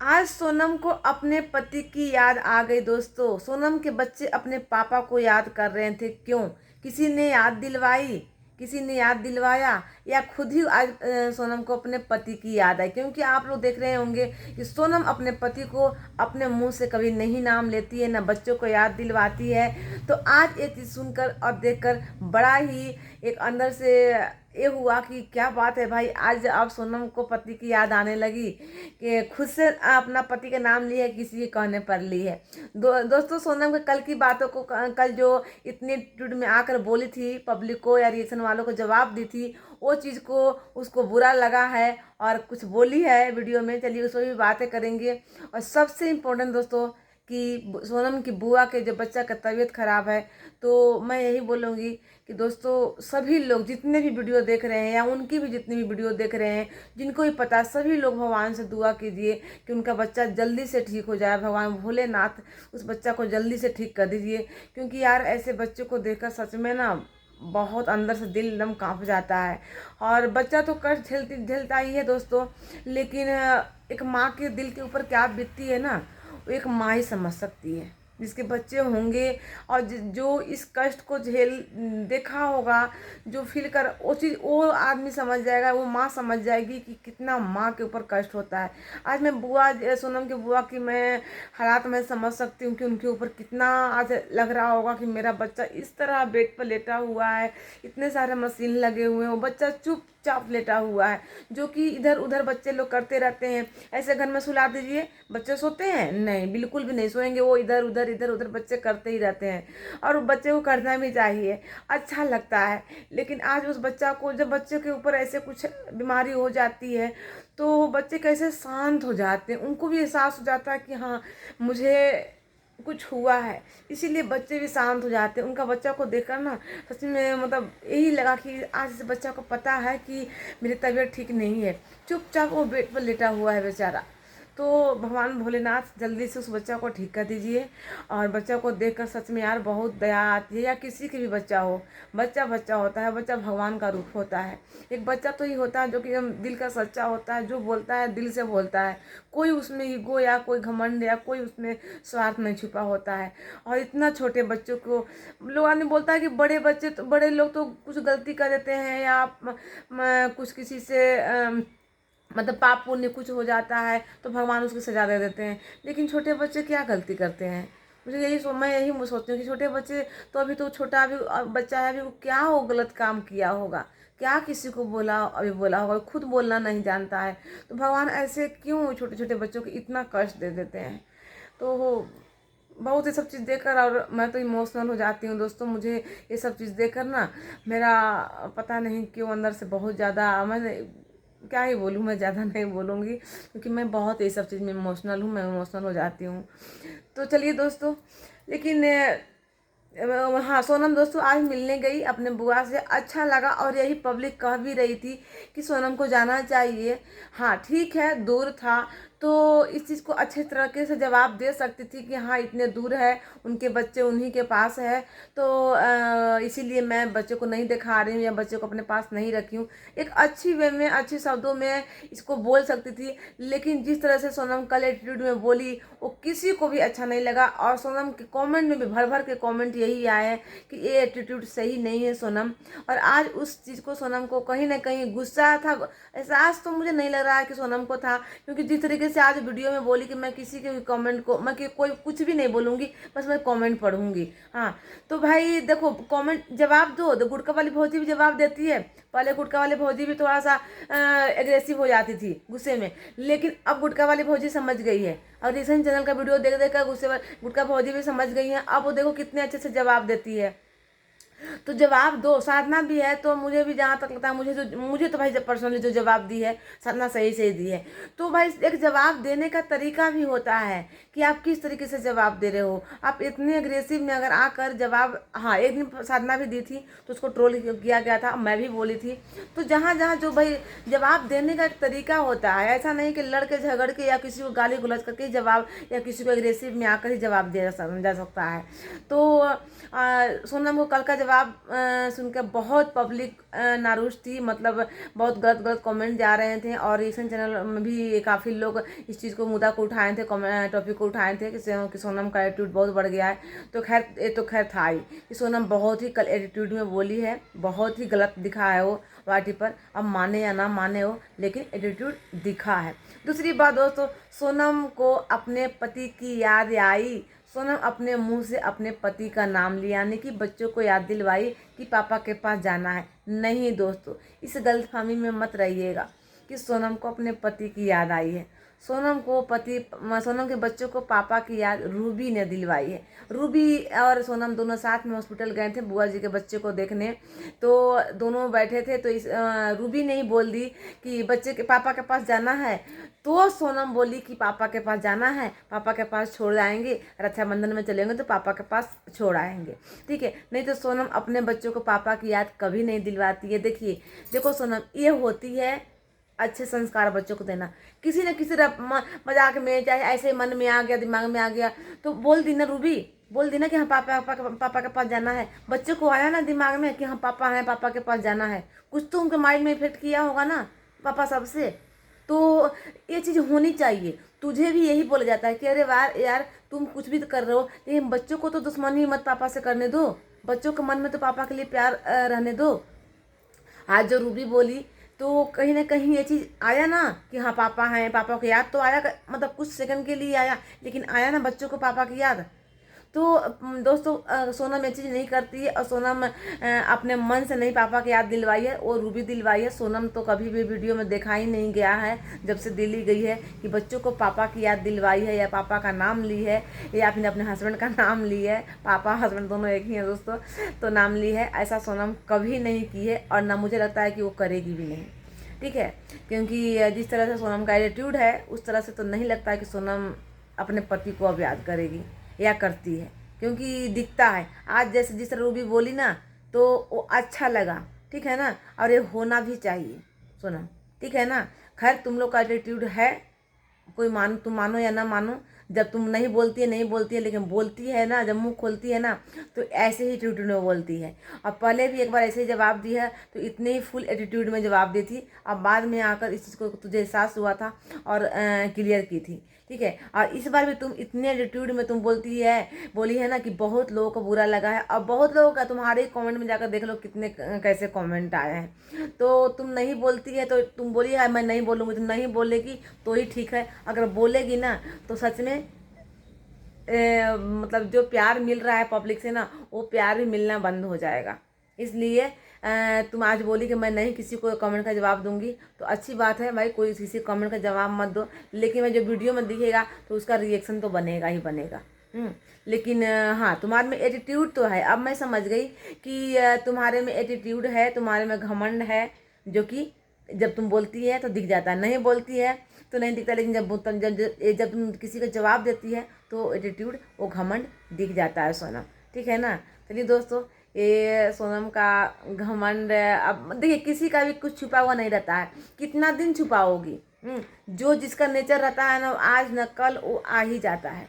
आज सोनम को अपने पति की याद आ गई दोस्तों। सोनम के बच्चे अपने पापा को याद कर रहे थे। क्यों? किसी ने याद दिलवाई, किसी ने याद दिलवाया, या खुद ही आज सोनम को अपने पति की याद आई? क्योंकि आप लोग देख रहे होंगे कि सोनम अपने पति को अपने मुंह से कभी नहीं नाम लेती है, ना बच्चों को याद दिलवाती है। तो आज ये चीज़ सुनकर और देखकर बड़ा ही एक अंदर से ये हुआ कि क्या बात है भाई, आज अब सोनम को पति की याद आने लगी कि खुद से अपना पति का नाम ली है, किसी के कहने पर ली है। दोस्तों, सोनम के कल की बातों को, कल जो इतनी एटीट्यूड में आकर बोली थी, पब्लिक को या रिएक्शन वालों को जवाब दी थी, वो चीज़ को उसको बुरा लगा है और कुछ बोली है वीडियो में। चलिए उस पर भी बातें करेंगे। और सबसे इम्पोर्टेंट दोस्तों कि सोनम की बुआ के जो बच्चा का तबीयत खराब है, तो मैं यही बोलूँगी कि दोस्तों सभी लोग जितने भी वीडियो देख रहे हैं या उनकी भी जितनी भी वीडियो देख रहे हैं, जिनको भी पता, सभी लोग भगवान से दुआ कीजिए कि उनका बच्चा जल्दी से ठीक हो जाए। भगवान भोलेनाथ उस बच्चा को जल्दी से ठीक कर दीजिए। क्योंकि यार ऐसे बच्चों को देखकर सच में ना बहुत अंदर से दिल एकदम कांप जाता है। और बच्चा तो कष्ट झेलता ही है दोस्तों, लेकिन एक माँ के दिल के ऊपर क्या बीतती है ना, वो एक माँ ही समझ सकती है। जिसके बच्चे होंगे और जो इस कष्ट को झेल देखा होगा, जो फील कर, वो चीज़ वो आदमी समझ जाएगा, वो माँ समझ जाएगी कि कितना माँ के ऊपर कष्ट होता है। आज मैं बुआ, सोनम की बुआ की मैं हालात मैं समझ सकती हूँ कि उनके ऊपर कितना आज लग रहा होगा कि मेरा बच्चा इस तरह बेड पर लेटा हुआ है, इतने सारे मशीन लगे हुए हैं, वो बच्चा चुपचाप लेटा हुआ है। जो कि इधर उधर बच्चे लोग करते रहते हैं। ऐसे घर में सुला दीजिए, बच्चे सोते हैं? नहीं, बिल्कुल भी नहीं सोएंगे। वो इधर उधर बच्चे करते ही रहते हैं। और बच्चे को करना भी चाहिए, अच्छा लगता है। लेकिन आज उस बच्चा को, जब बच्चे के ऊपर ऐसे कुछ बीमारी हो जाती है, तो बच्चे कैसे शांत हो जाते हैं, उनको भी एहसास हो जाता है कि हाँ मुझे कुछ हुआ है। इसीलिए बच्चे भी शांत हो जाते हैं। उनका बच्चा को देखकर ना सच में मतलब यही लगा कि आज इस बच्चा को पता है कि मेरी तबीयत ठीक नहीं है। चुपचाप वो बेड पर लेटा हुआ है बेचारा। तो भगवान भोलेनाथ जल्दी से उस बच्चा को ठीक कर दीजिए। और बच्चा को देखकर सच में यार बहुत दया आती है। या किसी की भी बच्चा हो, बच्चा बच्चा होता है, बच्चा भगवान का रूप होता है। एक बच्चा तो ही होता है जो कि एकदम दिल का सच्चा होता है, जो बोलता है दिल से बोलता है। कोई उसमें ईगो या कोई घमंड या कोई उसमें स्वार्थ नहीं छुपा होता है। और इतना छोटे बच्चों को लोग आदमी बोलता है कि बड़े बच्चे तो, बड़े लोग तो कुछ गलती कर देते हैं या कुछ किसी से मतलब पाप पुण्य कुछ हो जाता है तो भगवान उसकी सजा दे देते हैं। लेकिन छोटे बच्चे क्या गलती करते हैं? मैं यही सोचती हूँ कि छोटे बच्चे तो, अभी तो छोटा अभी बच्चा है, अभी वो क्या हो गलत काम किया होगा, क्या किसी को बोला, अभी बोला होगा, खुद बोलना नहीं जानता है। तो भगवान ऐसे क्यों छोटे छोटे बच्चों को इतना कष्ट दे देते हैं? तो बहुत ये सब चीज़ देखकर और मैं तो इमोशनल हो जाती हूँ दोस्तों। मुझे ये सब चीज़ देखकर ना मेरा पता नहीं क्यों अंदर से बहुत ज़्यादा, मैं क्या ही बोलूँ, मैं ज़्यादा नहीं बोलूँगी क्योंकि मैं बहुत ये सब चीज़ में इमोशनल हूँ, मैं इमोशनल हो जाती हूँ। तो चलिए दोस्तों, लेकिन हाँ, सोनम दोस्तों आज मिलने गई अपने बुआ से, अच्छा लगा। और यही पब्लिक कह भी रही थी कि सोनम को जाना चाहिए। हाँ ठीक है, दूर था तो इस चीज़ को अच्छे तरीके से जवाब दे सकती थी कि हाँ इतने दूर है, उनके बच्चे उन्हीं के पास है, तो इसीलिए मैं बच्चे को नहीं दिखा रही हूँ या बच्चे को अपने पास नहीं रखी हूँ। एक अच्छी वे में, अच्छे शब्दों में इसको बोल सकती थी। लेकिन जिस तरह से सोनम कल एटीट्यूड में बोली, वो किसी को भी अच्छा नहीं लगा। और सोनम के कमेंट में भी भर भर के कमेंट यही आए हैं कि ये एटीट्यूड सही नहीं है सोनम। और आज उस चीज़ को सोनम को कहीं ना कहीं गुस्सा था, एहसास तो मुझे नहीं लग रहा है कि सोनम को था। क्योंकि जिस तरीके से आज वीडियो में बोली कि मैं किसी के भी कमेंट को, मैं कोई कुछ भी नहीं बोलूँगी, बस मैं कमेंट पढ़ूंगी। हाँ तो भाई देखो, कमेंट जवाब दो तो गुटका वाली भौजी भी जवाब देती है। पहले गुटका वाली भौजी भी थोड़ा सा एग्रेसिव हो जाती थी गुस्से में, लेकिन अब गुटका वाली भौजी समझ गई है। और रिसेंट चैनल का वीडियो देख देख कर गुटका भौजी भी समझ गई है। अब वो देखो कितने अच्छे से जवाब देती है। तो जवाब दो। साधना भी है तो मुझे भी जहाँ तक लगता है, मुझे तो भाई पर्सनली जो जवाब दी है साधना सही से दी है। तो भाई एक जवाब देने का तरीका भी होता है कि आप किस तरीके से जवाब दे रहे हो। आप इतने अग्रेसिव में अगर आकर जवाब, हाँ एक दिन साधना भी दी थी तो उसको ट्रोल किया गया था, मैं भी बोली थी। तो जहाँ जहाँ जो भाई जवाब देने का एक तरीका होता है, ऐसा नहीं कि लड़के झगड़ के या किसी को गाली गलौज करके जवाब, या किसी को अग्रेसिव में आकर ही जवाब दिया जा सकता है। तो सोनम को कल का जवाब जवाब सुनकर बहुत पब्लिक नाराज थी, मतलब बहुत गलत गलत कमेंट जा रहे थे। और रिएक्शन चैनल में भी काफ़ी लोग इस चीज़ को मुद्दा को उठाए थे, टॉपिक को उठाए थे कि सोनम का एटीट्यूड बहुत बढ़ गया है। तो खैर ये तो खैर था ही कि सोनम बहुत ही कल एटीट्यूड में बोली है, बहुत ही गलत दिखा है वो वाटी पर। अब माने या ना माने हो, लेकिन एटीट्यूड दिखा है। दूसरी बात दोस्तों, सोनम को अपने पति की याद आई। सोनम अपने मुंह से अपने पति का नाम लिया, यानी कि बच्चों को याद दिलवाई कि पापा के पास जाना है। नहीं दोस्तों, इस गलतफहमी में मत रहिएगा कि सोनम को अपने पति की याद आई है। सोनम के बच्चों को पापा की याद रूबी ने दिलवाई है। रूबी और सोनम दोनों साथ में हॉस्पिटल गए थे बुआ जी के बच्चे को देखने। तो दोनों बैठे थे, तो रूबी ने ही बोल दी कि बच्चे के पापा के पास जाना है। तो सोनम बोली कि पापा के पास जाना है, पापा के पास छोड़ आएंगे, रक्षाबंधन में चलेंगे तो पापा के पास छोड़ आएंगे, ठीक है। नहीं तो सोनम अपने बच्चों को पापा की याद कभी नहीं दिलवाती है। देखो सोनम, ये होती है अच्छे संस्कार बच्चों को देना। किसी न किसी मजाक में, चाहे ऐसे मन में आ गया, दिमाग में आ गया, तो बोल दी ना रूबी, बोल दी ना कि हाँ पापा के पास जाना है। बच्चों को आया ना दिमाग में कि हाँ पापा है, पापा के पास जाना है, कुछ तो उनके माइंड में इफेक्ट किया होगा ना पापा सबसे। तो ये चीज़ होनी चाहिए। तुझे भी यही बोला जाता है कि अरे वाह यार, तुम कुछ भी तो कर रहे हो, लेकिन बच्चों को तो दुश्मनी मत पापा से करने दो। बच्चों के मन में तो पापा के लिए प्यार रहने दो। आज जो रूबी बोली तो कहीं ना कहीं ये चीज़ आया ना कि हाँ पापा हैं, पापा की याद तो आया, मतलब कुछ सेकंड के लिए आया, लेकिन आया ना बच्चों को पापा की याद। तो दोस्तों, सोनम ये चीज़ नहीं करती है, और सोनम अपने मन से नहीं पापा की याद दिलवाई है, और रूबी दिलवाई है। सोनम तो कभी भी वीडियो में देखा ही नहीं गया है जब से दिल्ली गई है कि बच्चों को पापा की याद दिलवाई है, या पापा का नाम ली है, या फिर अपने हस्बैंड का नाम ली है। पापा हस्बैंड दोनों एक ही हैं दोस्तों, तो नाम ली है। ऐसा सोनम कभी नहीं की है, और ना मुझे लगता है कि वो करेगी भी नहीं, ठीक है। क्योंकि जिस तरह से सोनम का एटीट्यूड है, उस तरह से तो नहीं लगता है कि सोनम अपने पति को अब याद करेगी या करती है, क्योंकि दिखता है। आज जैसे जिस तरह रूबी बोली ना, तो वो अच्छा लगा, ठीक है ना। और ये होना भी चाहिए सोनम, ठीक है ना। खैर तुम लोग का एटीट्यूड है, तुम मानो या ना मानो, जब तुम नहीं बोलती है, लेकिन बोलती है ना, जब मुंह खोलती है ना, तो ऐसे ही एटीट्यूड में बोलती है। और पहले भी एक बार ऐसे ही जवाब दिया तो इतने ही फुल एटीट्यूड में जवाब दी थी। अब बाद में आकर इस चीज़ को तुझे एहसास हुआ था और क्लियर की थी, ठीक है। और इस बार भी तुम इतने एटीट्यूड में तुम बोली है ना कि बहुत लोगों को बुरा लगा है। और बहुत लोगों का तुम्हारे कमेंट में जाकर देख लो कितने कैसे कमेंट आए हैं। तो तुम नहीं बोलती है तो तुम बोली है मैं नहीं बोलूँगी, तुम नहीं बोलेगी तो ही ठीक है। अगर बोलेगी ना तो सच में मतलब जो प्यार मिल रहा है पब्लिक से ना, वो प्यार भी मिलना बंद हो जाएगा। इसलिए तुम आज बोली कि मैं नहीं किसी को कमेंट का जवाब दूंगी, तो अच्छी बात है भाई, कोई किसी कमेंट का जवाब मत दो, लेकिन मैं जो वीडियो में दिखेगा तो उसका रिएक्शन तो बनेगा ही बनेगा। लेकिन हाँ, तुम्हारे में एटीट्यूड तो है। अब मैं समझ गई कि तुम्हारे में एटीट्यूड है, तुम्हारे में घमंड है, जो कि जब तुम बोलती है तो दिख जाता है, नहीं बोलती है तो नहीं दिखता। लेकिन जब तुम किसी का जवाब देती है तो एटीट्यूड, वो घमंड दिख जाता है सोनम, ठीक है ना। चलिए दोस्तों, ये सोनम का घमंड, अब देखिए किसी का भी कुछ छुपा हुआ नहीं रहता है, कितना दिन छुपाओगी। जो जिसका नेचर रहता है ना, आज न कल वो आ ही जाता है।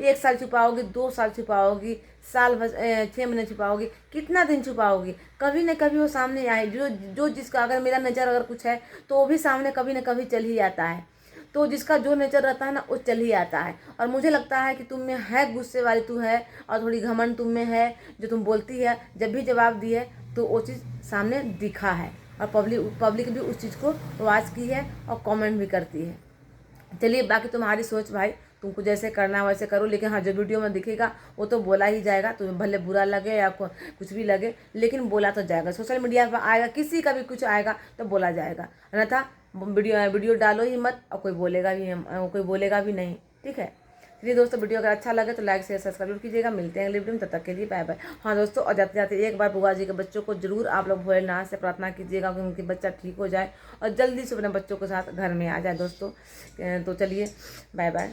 1 साल छुपाओगी, 2 साल छुपाओगी, साल 6 महीने छुपाओगी, कितना दिन छुपाओगी, कभी न कभी वो सामने आए। जो जिसका, अगर मेरा नेचर अगर कुछ है तो वो भी सामने कभी न कभी चल ही आता है। तो जिसका जो नेचर रहता है ना, वो चल ही आता है। और मुझे लगता है कि तुम में है गुस्से वाली तू है, और थोड़ी घमंड तुम में है, जो तुम बोलती है, जब भी जवाब दी है तो वो चीज़ सामने दिखा है, और पब्लिक भी उस चीज़ को वॉच की है और कमेंट भी करती है। चलिए, बाकी तुम्हारी सोच भाई, तुमको जैसे करना है वैसे करो। लेकिन हाँ, जो वीडियो में दिखेगा वो तो बोला ही जाएगा, तुम्हें भले बुरा लगे या कुछ भी लगे, लेकिन बोला तो जाएगा। सोशल मीडिया पर आएगा, किसी का भी कुछ आएगा तो बोला जाएगा, अन्यथा वीडियो डालो ही मत, और कोई बोलेगा भी नहीं, ठीक है। चलिए दोस्तों, वीडियो अगर अच्छा लगे तो लाइक शेयर सब्सक्राइब कीजिएगा। मिलते हैं अगले वीडियो में, तब तक के लिए बाय बाय। हाँ दोस्तों, और जाते जाते एक बार बुआ जी के बच्चों को जरूर आप लोग भोलेनाथ से प्रार्थना कीजिएगा कि उनके बच्चा ठीक हो जाए और जल्दी से अपने बच्चों के साथ घर में आ जाए दोस्तों। तो चलिए, बाय बाय।